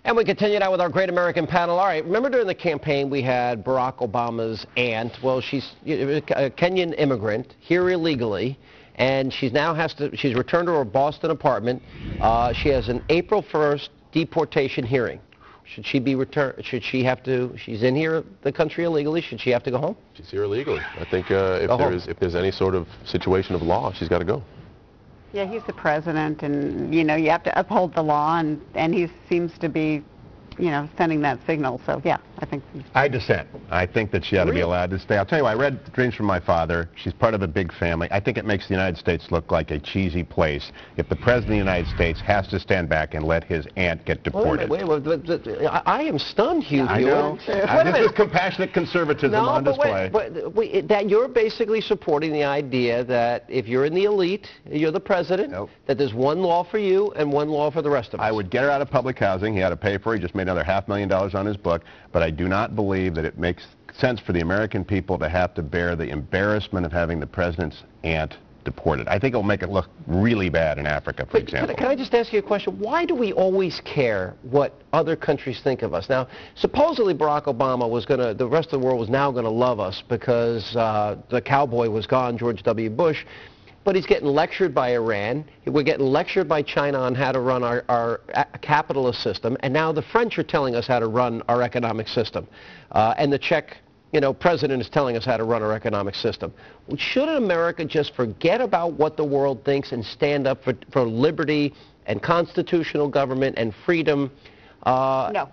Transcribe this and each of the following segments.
And we continue now with our great American panel. All right, remember during the campaign we had Barack Obama's aunt. Well, she's a Kenyan immigrant here illegally, and she's returned to her Boston apartment. She has an April 1st deportation hearing. Should she be returned? Should she have to? She's in here, the country illegally. Should she have to go home? She's here illegally. I think if there's any sort of situation of law, she's got to go. Yeah, he's the president, and you have to uphold the law, and he seems to be, sending that signal. So yeah, I think. I dissent. I think that she ought to be allowed to stay. I'll tell you, I read Dreams from My Father. She's part of a big family. I think it makes the United States look like a cheesy place if the president of the United States has to stand back and let his aunt get deported. Wait, I am stunned, Hugh. I know. This is compassionate conservatism on display. That you're basically supporting the idea that if you're in the elite, you're the president, that there's one law for you and one law for the rest of us. I would get her out of public housing. He had to pay for it. He just made another $500,000 on his book. But I do not believe that it makes sense for the American people to have to bear the embarrassment of having the president's aunt deported. I think it'll make it look really bad in Africa, for example. Can I just ask you a question? Why do we always care what other countries think of us? Now, supposedly Barack Obama was the rest of the world was now going to love us because the cowboy was gone, George W. Bush. But he's getting lectured by Iran. We're getting lectured by China on how to run our capitalist system. And now the French are telling us how to run our economic system. And the Czech president is telling us how to run our economic system. Shouldn't America just forget about what the world thinks and stand up for liberty and constitutional government and freedom? No.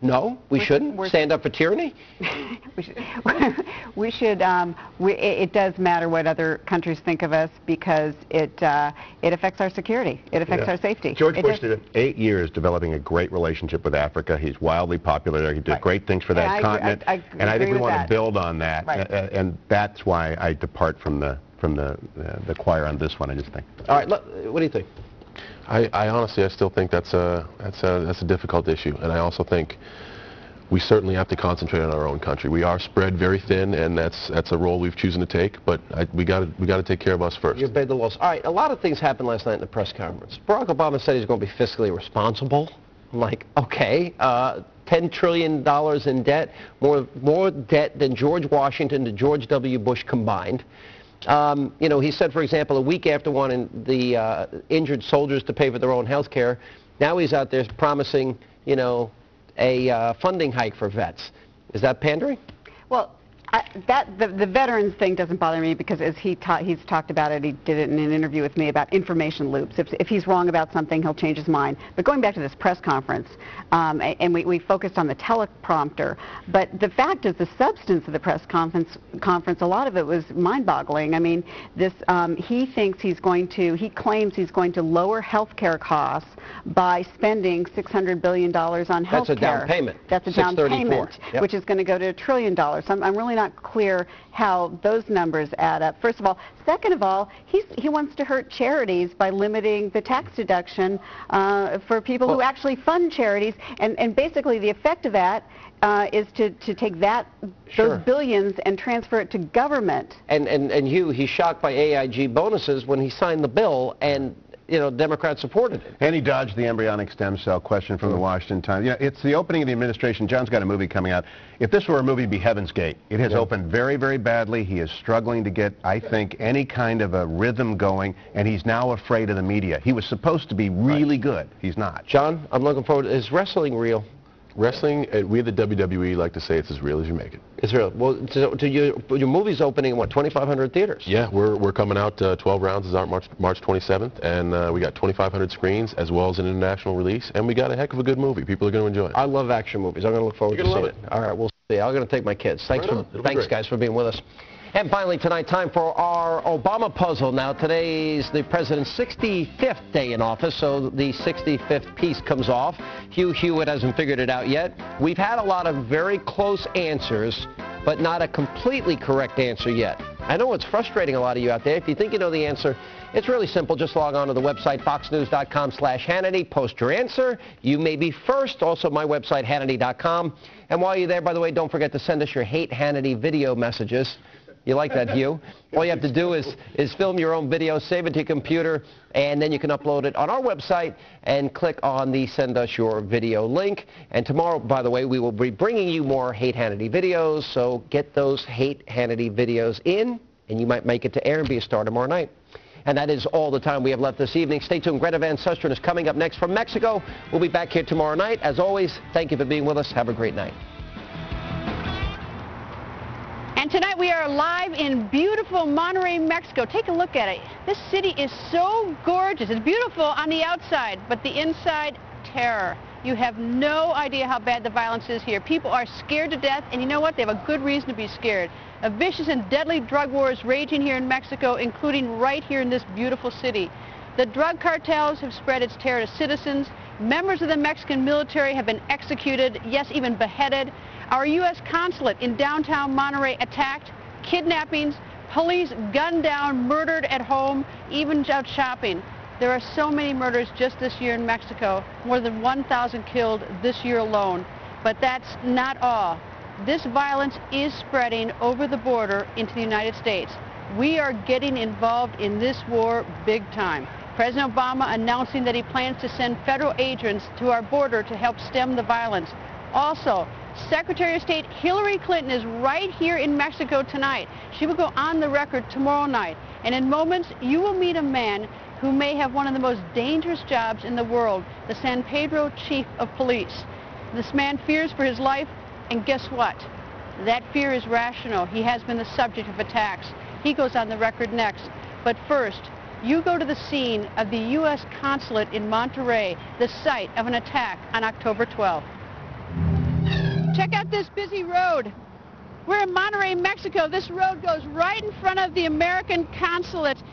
No, we shouldn't stand up for tyranny. We should. It does matter what other countries think of us because it affects our security. It affects our safety. George Bush did 8 years developing a great relationship with Africa. He's wildly popular there. He did great things for that continent, and I think we want to build on that. And that's why I depart from the choir on this one. I just think. All right, what do you think? I honestly, I still think that's a difficult issue, and I also think we certainly have to concentrate on our own country. We are spread very thin, and that's a role we've chosen to take. But we got to take care of us first. You obeyed the laws. All right, a lot of things happened last night in the press conference. Barack Obama said he's going to be fiscally responsible. I'm like, okay, $10 trillion in debt, more debt than George Washington and George W. Bush combined. He said, for example, a week after wanting the injured soldiers to pay for their own health care, now he's out there promising, a funding hike for vets. Is that pandering? Well, the veterans thing doesn't bother me because as he's talked about it, he did it in an interview with me about information loops. If he's wrong about something, he'll change his mind. But going back to this press conference, and we focused on the teleprompter, but the fact is the substance of the press conference, a lot of it was mind-boggling. I mean, he claims he's going to lower health care costs by spending $600 billion on health care. That's a down payment. That's a down payment, which is going to go to $1 trillion. So I'm really not clear how those numbers add up. First of all. Second of all, he wants to hurt charities by limiting the tax deduction for people who actually fund charities. And basically the effect of that is to take those billions and transfer it to government. And Hugh, he's shocked by AIG bonuses when he signed the bill, and Democrats supported it. And he dodged the embryonic stem cell question from the Washington Times. It's the opening of the administration. John's got a movie coming out. If this were a movie, it'd be Heaven's Gate. It has opened very, very badly. He is struggling to get, I think, any kind of a rhythm going, and he's now afraid of the media. He was supposed to be really good. He's not. John, I'm looking forward. Is wrestling real? Wrestling, we at the WWE like to say it's as real as you make it. It's real. Well, your movie's opening in, what, 2,500 theaters? Yeah, we're coming out 12 rounds is our March 27th, and we got 2,500 screens as well as an international release, and we got a heck of a good movie. People are going to enjoy it. I love action movies. I'm going to look forward to seeing it. All right, we'll see. I'm going to take my kids. Thanks, guys, for being with us. And finally tonight, time for our Obama puzzle. Now, today's the president's 65th day in office, so the 65th piece comes off. Hugh Hewitt hasn't figured it out yet. We've had a lot of very close answers, but not a completely correct answer yet. I know it's frustrating a lot of you out there. If you think you know the answer, it's really simple. Just log on to the website, foxnews.com/Hannity. Post your answer. You may be first. Also, my website, Hannity.com. And while you're there, by the way, don't forget to send us your Hate Hannity video messages. You like that, Hugh? All you have to do is film your own video, save it to your computer, and then you can upload it on our website and click on the Send Us Your Video link. And tomorrow, by the way, we will be bringing you more Hate Hannity videos, so get those Hate Hannity videos in, and you might make it to air and be a star tomorrow night. And that is all the time we have left this evening. Stay tuned. Greta Van Susteren is coming up next from Mexico. We'll be back here tomorrow night. As always, thank you for being with us. Have a great night. And tonight we are live in beautiful Monterrey, Mexico. Take a look at it. This city is so gorgeous. It's beautiful on the outside, but the inside, terror. You have no idea how bad the violence is here. People are scared to death, and you know what? They have a good reason to be scared. A vicious and deadly drug war is raging here in Mexico, including right here in this beautiful city. The drug cartels have spread its terror to citizens. Members of the Mexican military have been executed, yes, even beheaded. Our U.S. consulate in downtown Monterrey attacked, kidnappings, police gunned down, murdered at home, even out shopping. There are so many murders just this year in Mexico, more than 1,000 killed this year alone. But that's not all. This violence is spreading over the border into the United States. We are getting involved in this war big time. President Obama announcing that he plans to send federal agents to our border to help stem the violence. Also, Secretary of State Hillary Clinton is right here in Mexico tonight. She will go on the record tomorrow night. And in moments, you will meet a man who may have one of the most dangerous jobs in the world, the San Pedro Chief of Police. This man fears for his life, and guess what? That fear is rational. He has been the subject of attacks. He goes on the record next. But first, you go to the scene of the U.S. consulate in Monterrey, the site of an attack on October 12th. Check out this busy road. We're in Monterrey, Mexico. This road goes right in front of the American consulate.